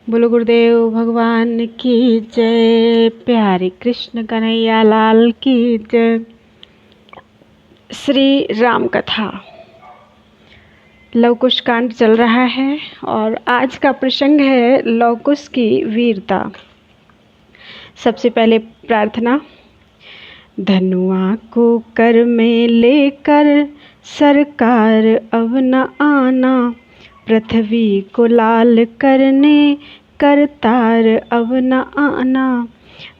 बोलो गुरुदेव भगवान की जय। प्यारे कृष्ण कन्हैया लाल की जय। श्री राम कथा लव कुश कांड चल रहा है और आज का प्रसंग है लव कुश की वीरता। सबसे पहले प्रार्थना। धनुआ को कर में लेकर सरकार अब न आना, पृथ्वी को लाल करने करतार अब न आना।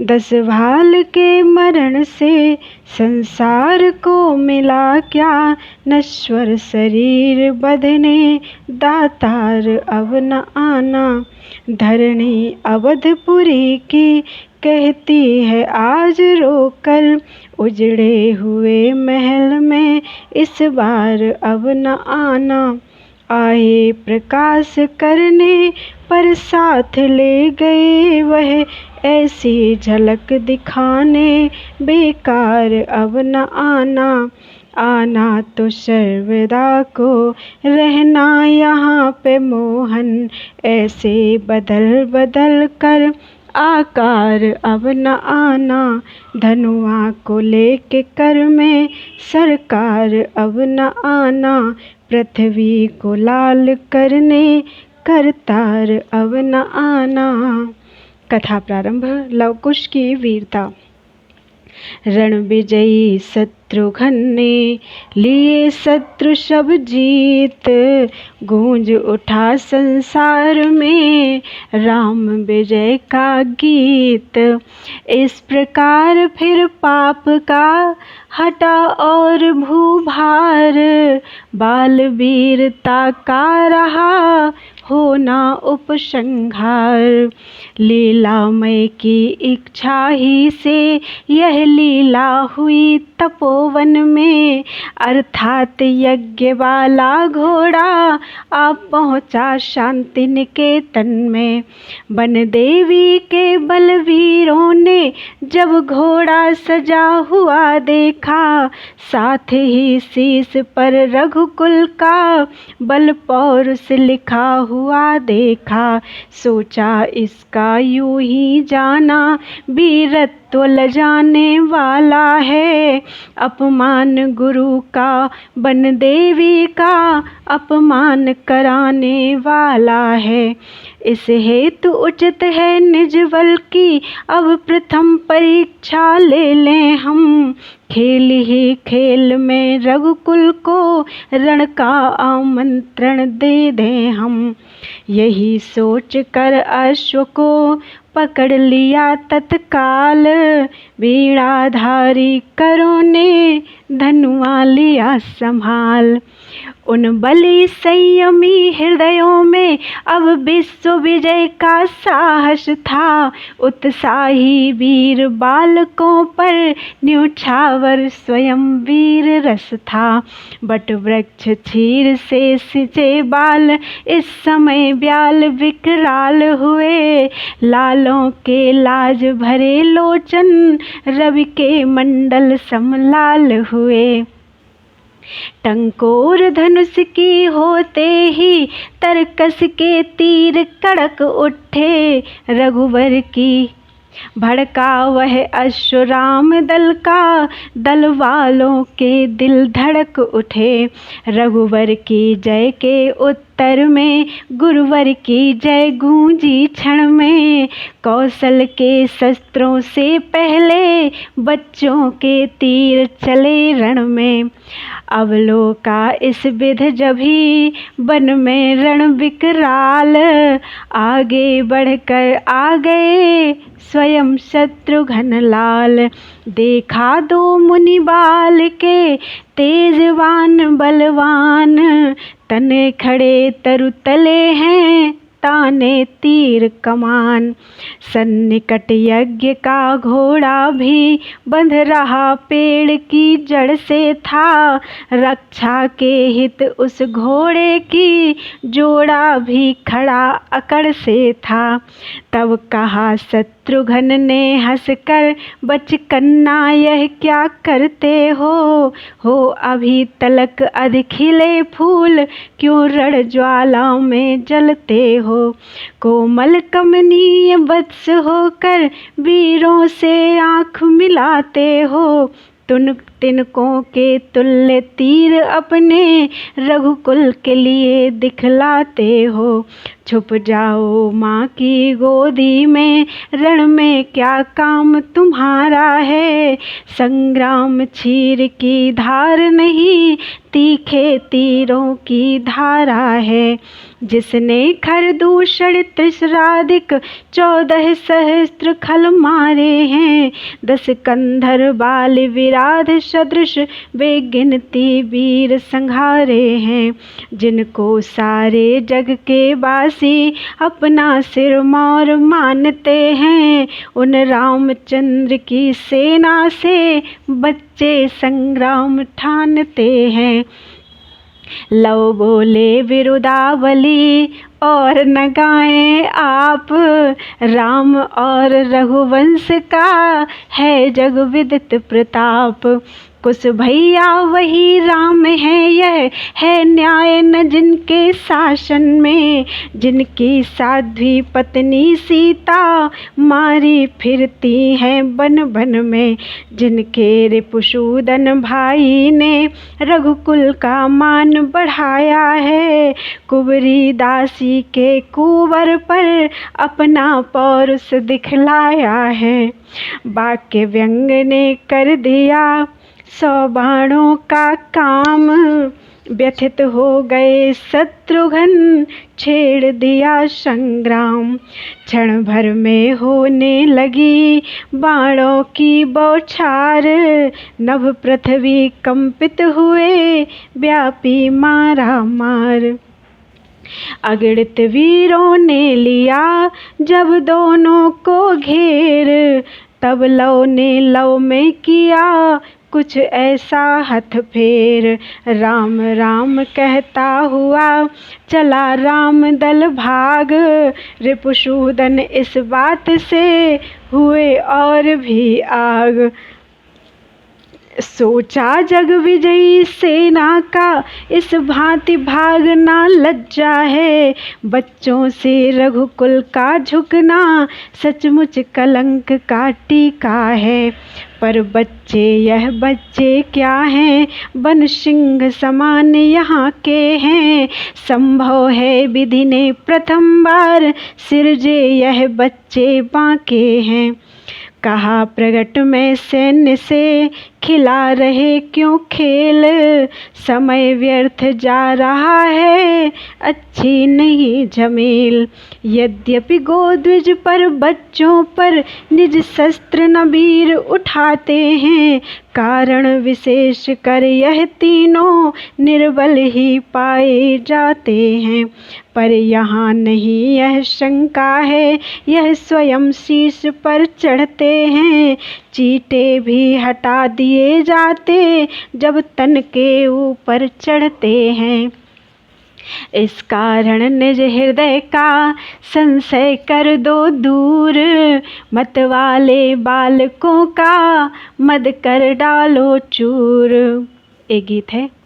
10 भाल के मरण से संसार को मिला क्या, नश्वर शरीर बंधने दातार अब न आना। धरणी अवधपुरी की कहती है आज रोकर, उजड़े हुए महल में इस बार अब न आना। आए प्रकाश करने पर साथ ले गए वह, ऐसी झलक दिखाने बेकार अब न आना। आना तो सर्वदा को रहना यहाँ पे मोहन, ऐसे बदल बदल कर आकार अब न आना। धनुआ को लेके कर में सरकार अब न आना, पृथ्वी को लाल करने करतार अब न आना। कथा प्रारंभ। लव कुश की वीरता। रण विजयी शत्रुघ्न ने लिए शत्रु सब जीत, गूंज उठा संसार में राम विजय का गीत। इस प्रकार फिर पाप का हटा और भूभार, बाल वीरता का रहा होना उपसंहार। लीलामय की इच्छा ही से यह लीला हुई तपोवन में, अर्थात यज्ञ वाला घोड़ा आ पहुँचा शांति निकेतन में। वन देवी के बलवीरों ने जब घोड़ा सजा हुआ देखा, साथ ही शीश पर रघुकुल का बल पौरुष लिखा हुआ देखा। सोचा इसका यूं ही जाना वीरत्व लजाने वाला है, अपमान गुरु का वन देवी का अपमान कराने वाला है। इस हेतु उचित है निज बल की अब प्रथम परीक्षा ले लें हम, खेल ही खेल में रघुकुल को रण का आमंत्रण दे दें हम। यही सोच कर अश्व को पकड़ लिया तत्काल, वीणाधारी करों ने धनुआ लिया संभाल। उन बलि संयमी हृदयों में अब विश्व विजय का साहस था, उत्साही वीर बालकों पर न्योछावर स्वयं वीर रस था। बट वृक्ष चीर से सिंचे बाल इस समय ब्याल विकराल हुए, लालों के लाज भरे लोचन रवि के मंडल समलाल हुए। टंकोर धनुष की होते ही तरकस के तीर कड़क उठे, रघुवर की भड़का वह अश्वराम दल का, दल वालों के दिल धड़क उठे। रघुवर की जय के उत्तर में गुरुवर की जय गूंजी क्षण में, कौशल के शस्त्रों से पहले बच्चों के तीर चले रण में। अवलोका इस विध जभी वन में रण विकराल, आगे बढ़कर आ गए स्वयं शत्रुघ्न लाल। देखा 2 मुनि बाल के तेजवान बलवान, तने खड़े तरु तले हैं ताने तीर कमान। सन्निकट यज्ञ का घोड़ा भी बंध रहा पेड़ की जड़ से था, रक्षा के हित उस घोड़े की जोड़ा भी खड़ा अकड़ से था। तब कहा शत्रुघ्न ने हंसकर बचकन्ना यह क्या करते हो अभी तलक अध खिले फूल क्यों रण ज्वाला में जलते हो। कोमल कमनीय वत्स होकर वीरों से आँख मिलाते हो, तिनकों के तुल्य तीर अपने रघुकुल के लिए दिखलाते हो। छुप जाओ माँ की गोदी में, रण में क्या काम तुम्हारा है। संग्राम चीर की धार नहीं, तीखे तीरों की धारा है। जिसने खरदूषण त्रिशराधिक 14 सहस्त्र खल मारे हैं। 10 कंधर बाल विराध सदृश वे गिनती वीर संघारे हैं। जिनको सारे जग के वासी अपना सिरमौर मानते हैं, उन रामचंद्र की सेना से बच्चे संग्राम ठानते हैं। लव बोले विरुदावली और न गाएं आप, राम और रघुवंश का है जग विदित प्रताप। कुछ भैया वही राम है, यह है न्याय न जिनके शासन में। जिनकी साध्वी पत्नी सीता मारी फिरती है बन बन में। जिनके रिपुसूदन भाई ने रघुकुल का मान बढ़ाया है। कुंवरी दासी के कुंवर पर अपना पौरुष दिखलाया है। वाक्य व्यंग ने कर दिया 100 बाणों का काम। व्यथित हो गए शत्रुघ्न, छेड़ दिया संग्राम। क्षण भर में होने लगी बाणों की बौछार। नभ पृथ्वी कंपित हुए, व्यापी मारा मार। अगणित वीरों ने लिया जब दोनों को घेर, तब लव ने लव में किया कुछ ऐसा हथ फेर। राम राम कहता हुआ चला राम दल भाग। रिपुसूदन इस बात से हुए और भी आग। सोचा जग विजयी सेना का इस भांति भागना लज्जा है। बच्चों से रघुकुल का झुकना सचमुच कलंक का टीका है। पर बच्चे यह बच्चे क्या हैं, बन सिंह समान यहाँ के हैं। संभव है विधि ने प्रथम बार सिरजे यह बच्चे बांके हैं। कहा प्रगट में सैन्य से खिला रहे क्यों खेल। समय व्यर्थ जा रहा है, अच्छी नहीं झमेल। यद्यपि गोद्विज पर बच्चों पर निज शस्त्र न वीर उठाते हैं। कारण विशेष कर यह तीनों निर्बल ही पाए जाते हैं। पर यहाँ नहीं यह शंका है, यह स्वयं शीश पर चढ़ते हैं। चीटे भी हटा दिए जाते जब तन के ऊपर चढ़ते हैं। इस कारण निज हृदय का संशय कर दो दूर। मत वाले बालकों का मद कर डालो चूर। एक गीत है।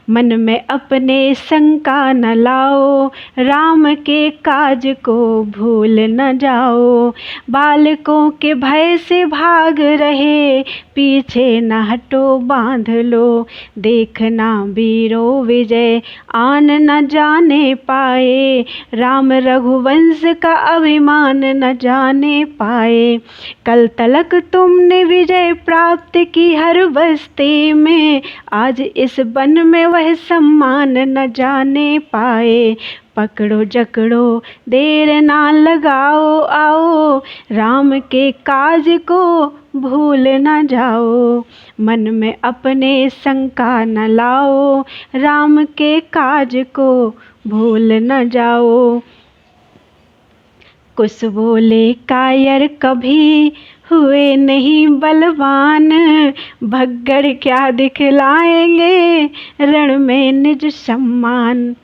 मन में अपने शंका न लाओ, राम के काज को भूल न जाओ। बालकों के भय से भाग रहे, पीछे न हटो बांध लो। देखना वीरों विजय आन न जाने पाए, राम रघुवंश का अभिमान न जाने पाए। कल तलक तुमने विजय प्राप्त की हर बस्ती में, आज इस वन में वह सम्मान न जाने पाए। पकड़ो जकड़ो देर ना लगाओ, आओ राम के काज को भूल न जाओ। मन में अपने शंका न लाओ, राम के काज को भूल न जाओ। कुछ बोले कायर कभी हुए नहीं बलवान, भगड़ क्या दिखलाएंगे रण में निज सम्मान।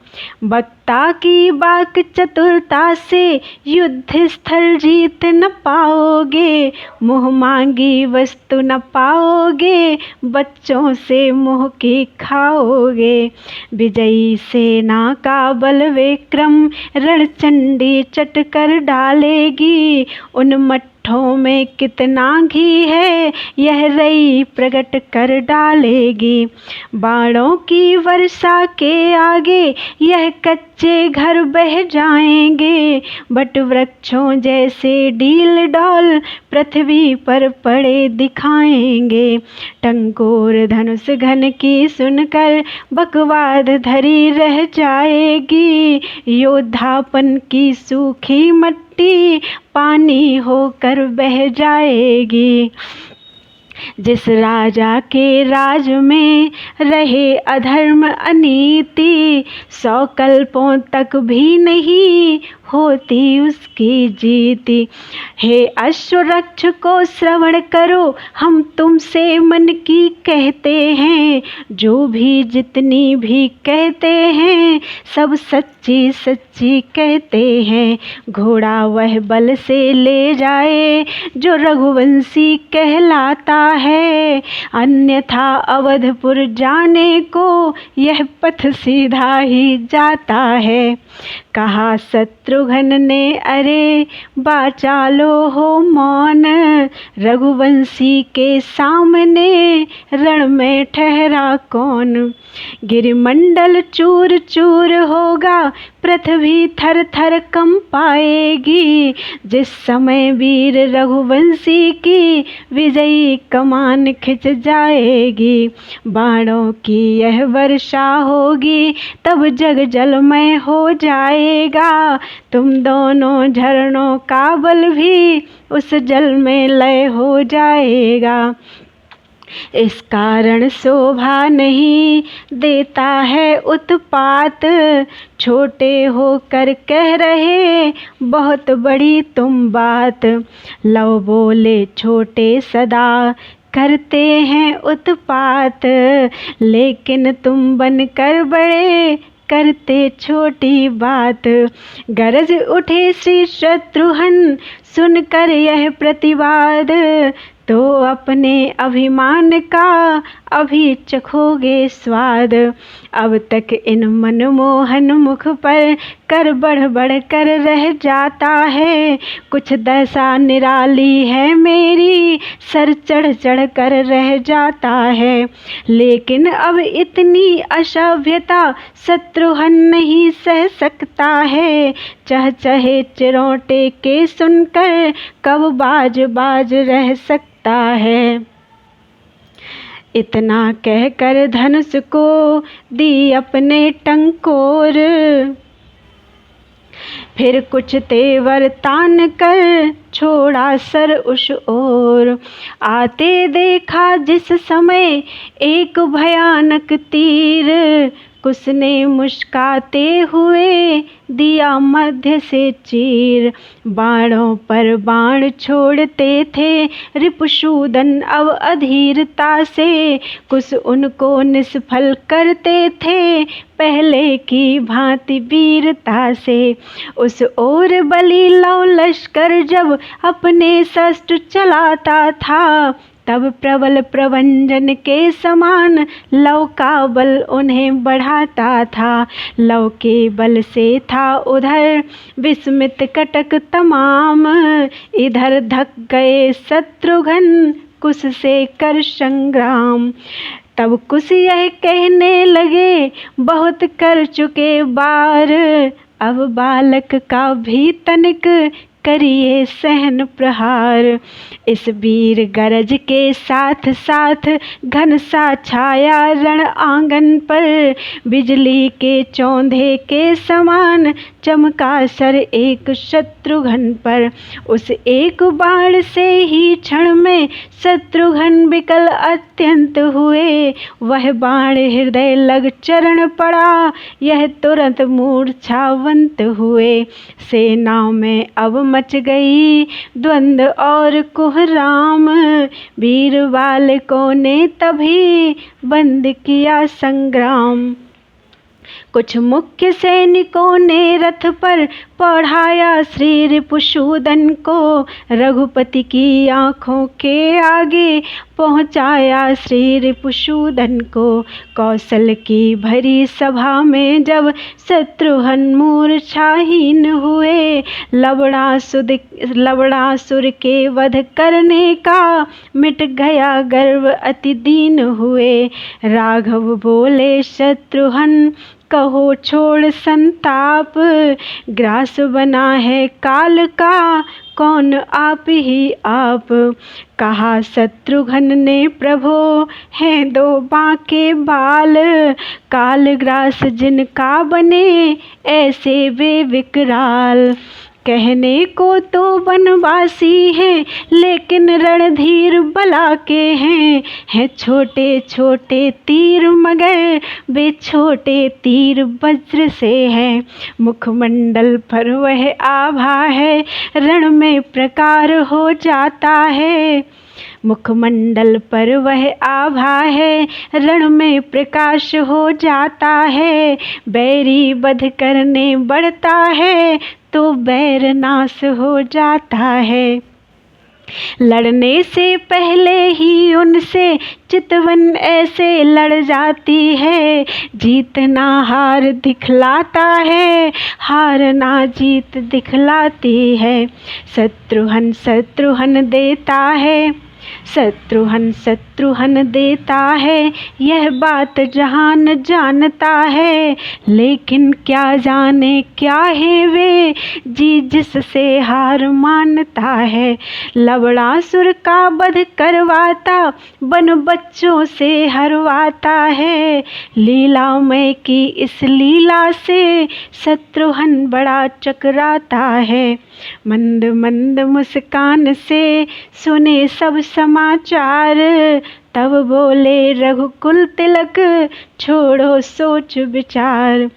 वक्ता की बाक चतुरता से युद्ध स्थल जीत न पाओगे, मुँह मांगी वस्तु न पाओगे, बच्चों से मुँह की खाओगे। विजयी सेना का बल विक्रम रणचंडी चट कर डालेगी, उन मट्ठों में कितना घी है यह रई प्रकट कर डालेगी। बाणों की वर्षा के आगे यह कच्चे घर बह जाएंगे, बट वृक्षों जैसे डील डॉल पृथ्वी पर पड़े दिखाएंगे। टंकोर धनुष घन की सुनकर बकवाद धरी रह जाएगी, योद्धापन की सूखी मट्टी पानी होकर बह जाएगी। जिस राजा के राज में रहे अधर्म अनीति, 100 कल्पों तक भी नहीं होती उसकी जीती। हे अश्वरक्ष को श्रवण करो, हम तुमसे मन की कहते हैं, जो भी जितनी भी कहते हैं सब सच्ची सच्ची कहते हैं। घोड़ा वह बल से ले जाए जो रघुवंशी कहलाता है, अन्यथा अवधपुर जाने को यह पथ सीधा ही जाता है। कहा शत्रुघ्न ने अरे बाचालो हो मौन, रघुवंशी के सामने रण में ठहरा कौन। गिरिमंडल चूर चूर होगा, पृथ्वी थर थर कंपाएगी, जिस समय वीर रघुवंशी की विजयी कमान खिंच जाएगी। बाणों की यह वर्षा होगी तब जग जलमय हो जाएगा, तुम दोनों झरनों का बल भी उस जल में लय हो जाएगा। इस कारण शोभा नहीं देता है उत्पात, छोटे होकर कह रहे बहुत बड़ी तुम बात। लव बोले छोटे सदा करते हैं उत्पात, लेकिन तुम बनकर बड़े करते छोटी बात। गरज उठे श्री शत्रुघ्न सुनकर यह प्रतिवाद, तो अपने अभिमान का अभी चखोगे स्वाद। अब तक इन मनमोहन मुख पर कर बढ़ बढ़ कर रह जाता है, कुछ दशा निराली है मेरी सर चढ़ चढ़ कर रह जाता है। लेकिन अब इतनी असभ्यता शत्रुघ्न नहीं सह सकता है, चह चहे चिरोटे के सुनकर कब बाज बाज रह सकता है। इतना कहकर धनुष को दी अपने टंकोर, फिर कुछ तेवर तान कर छोड़ा सर उस ओर। आते देखा जिस समय एक भयानक तीर, कुश ने मुस्काते हुए दिया मध्य से चीर। बाणों पर बाण छोड़ते थे रिपुसूदन अब अधीरता से, कुश उनको निष्फल करते थे पहले की भांति वीरता से। उस ओर बलि लव लश्कर जब अपने शस्त्र चलाता था, तब प्रबल प्रवंजन के समान लव का बल उन्हें बढ़ाता था। लव के बल से था उधर विस्मित कटक तमाम, इधर धक गए शत्रुघ्न कुश से कर संग्राम। तब कुश यह कहने लगे बहुत कर चुके बार, अब बालक का भी तनिक करिए सहन प्रहार। इस वीर गरज के साथ साथ घन सा छाया रण आंगन पर, बिजली के चौंधे के समान चमका सर एक शत्रुघ्न पर। उस एक बाण से ही क्षण में शत्रुघ्न विकल अत्यंत हुए, वह बाण हृदय लग चरण पड़ा, यह तुरंत मूर्छावंत हुए। सेनाओं में अब मच गई द्वंद और कोहराम, वीर बालकों ने तभी बंद किया संग्राम। कुछ मुख्य सैनिकों ने रथ पर पढ़ाया श्री रिपुसूदन को, रघुपति की आँखों के आगे पहुँचाया श्री रिपुसूदन को। कौशल की भरी सभा में जब शत्रुघ्न मूर्छाहीन हुए, लवणासुर के वध करने का मिट गया गर्व अति दीन हुए। राघव बोले शत्रुघ्न कहो छोड़ संताप, ग्रास बना है काल का कौन आप ही आप। कहा शत्रुघ्न ने प्रभो हैं दो बांके बाल, काल ग्रास जिनका बने ऐसे वे विकराल। कहने को तो वनवासी हैं लेकिन रणधीर बला के हैं छोटे छोटे तीर मगर वे छोटे तीर वज्र से हैं। मुखमंडल पर वह आभा है रण में प्रकार हो जाता है, मुखमंडल पर वह आभा है रण में प्रकाश हो जाता है। बैरी वध करने बढ़ता है तो बैर नाश हो जाता है। लड़ने से पहले ही उनसे चितवन ऐसे लड़ जाती है, जीतना हार दिखलाता है हार ना जीत दिखलाती है। शत्रुघ्न देता है, शत्रुघ्न देता है यह बात जहान जानता है, लेकिन क्या जाने क्या है वे जी जिससे हार मानता है। लवणासुर का वध करवाता वन बच्चों से हरवाता है, लीलामय की इस लीला से शत्रुघ्न बड़ा चकराता है। मंद मंद मुस्कान से सुने सब समाचार, तब बोले रघुकुल तिलक छोड़ो सोच विचार।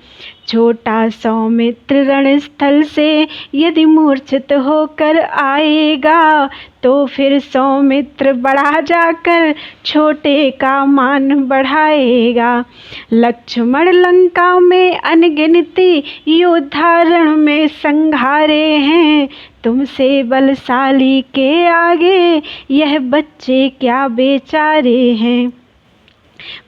छोटा सौमित्र रणस्थल से यदि मूर्छित होकर आएगा, तो फिर सौमित्र बड़ा जाकर छोटे का मान बढ़ाएगा। लक्ष्मण लंका में अनगिनती योद्धा रण में संघारे हैं, तुमसे बलशाली के आगे यह बच्चे क्या बेचारे हैं।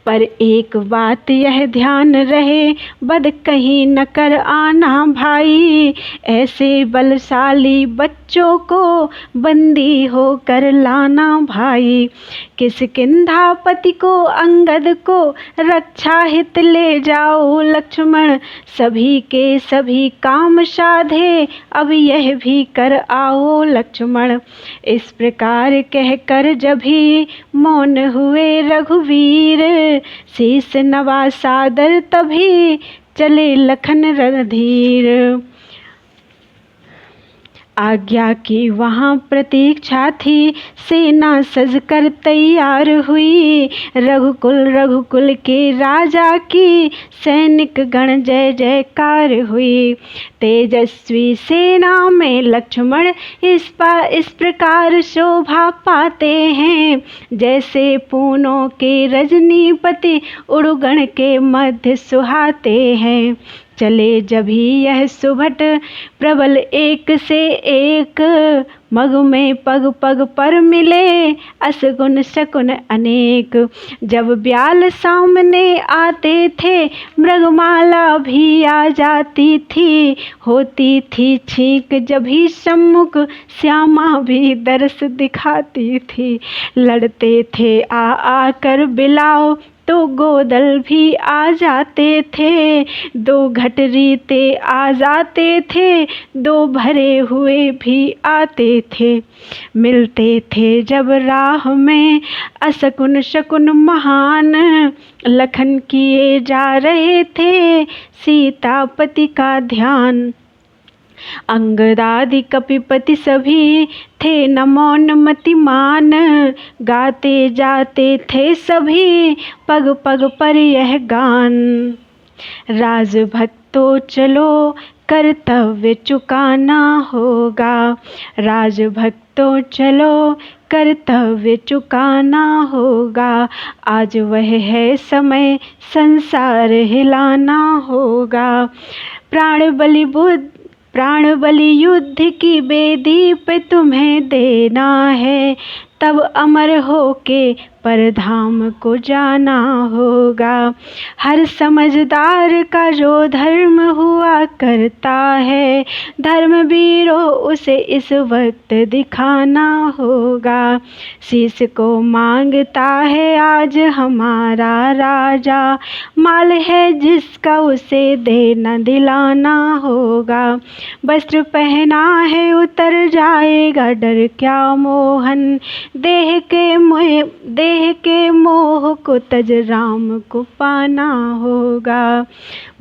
पर एक बात यह ध्यान रहे बद कहीं न कर आना भाई, ऐसे बलशाली बच्चों को बंदी होकर लाना भाई। किष्किंधापति को अंगद को रक्षा हित ले जाओ लक्ष्मण, सभी के सभी काम साधे अब यह भी कर आओ लक्ष्मण। इस प्रकार कहकर जब ही मौन हुए रघुवीर, शीस नवा सादर तभी चले लखन रणधीर। आज्ञा की वहाँ प्रतीक्षा थी, सेना सजकर तैयार हुई, रघुकुल के राजा की सैनिक गण जय जयकार हुई। तेजस्वी सेना में लक्ष्मण इस प्रकार शोभा पाते हैं, जैसे पूनों के रजनीपति उड़गण के मध्य सुहाते हैं। चले जब ही यह सुभट प्रबल एक से एक, मग में पग पग पर मिले असगुन शकुन अनेक। जब ब्याल सामने आते थे मृगमाला भी आ जाती थी, होती थी छींक जब ही सम्मुख श्यामा भी दर्श दिखाती थी। लड़ते थे आकर बिलाव तो गोदल भी आ जाते थे, दो घटरीते आ जाते थे, दो भरे हुए भी आते थे। मिलते थे जब राह में असकुन शकुन महान, लखन किए जा रहे थे सीतापति का ध्यान। अंगदादि कपिपति सभी थे न मौन मतिमान, गाते जाते थे सभी पग पग पर यह गान। राजभक्तो चलो कर्तव्य चुकाना होगा। राजभक्तों चलो कर्तव्य चुकाना होगा। आज वह है समय संसार हिलाना होगा। प्राण बलि युद्ध की बेदी पे तुम्हें देना है। तब अमर होके परधाम को जाना होगा। हर समझदार का जो धर्म हुआ करता है, धर्मवीरों उसे इस वक्त दिखाना होगा। शीश को मांगता है आज हमारा राजा, माल है जिसका उसे देना दिलाना होगा। वस्त्र पहना है उतर जाएगा डर क्या मोहन, देह के मोह को तज राम को पाना होगा।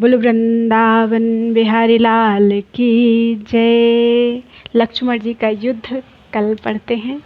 बोलो वृंदावन बिहारी लाल की जय। लक्ष्मण जी का युद्ध कल पढ़ते हैं।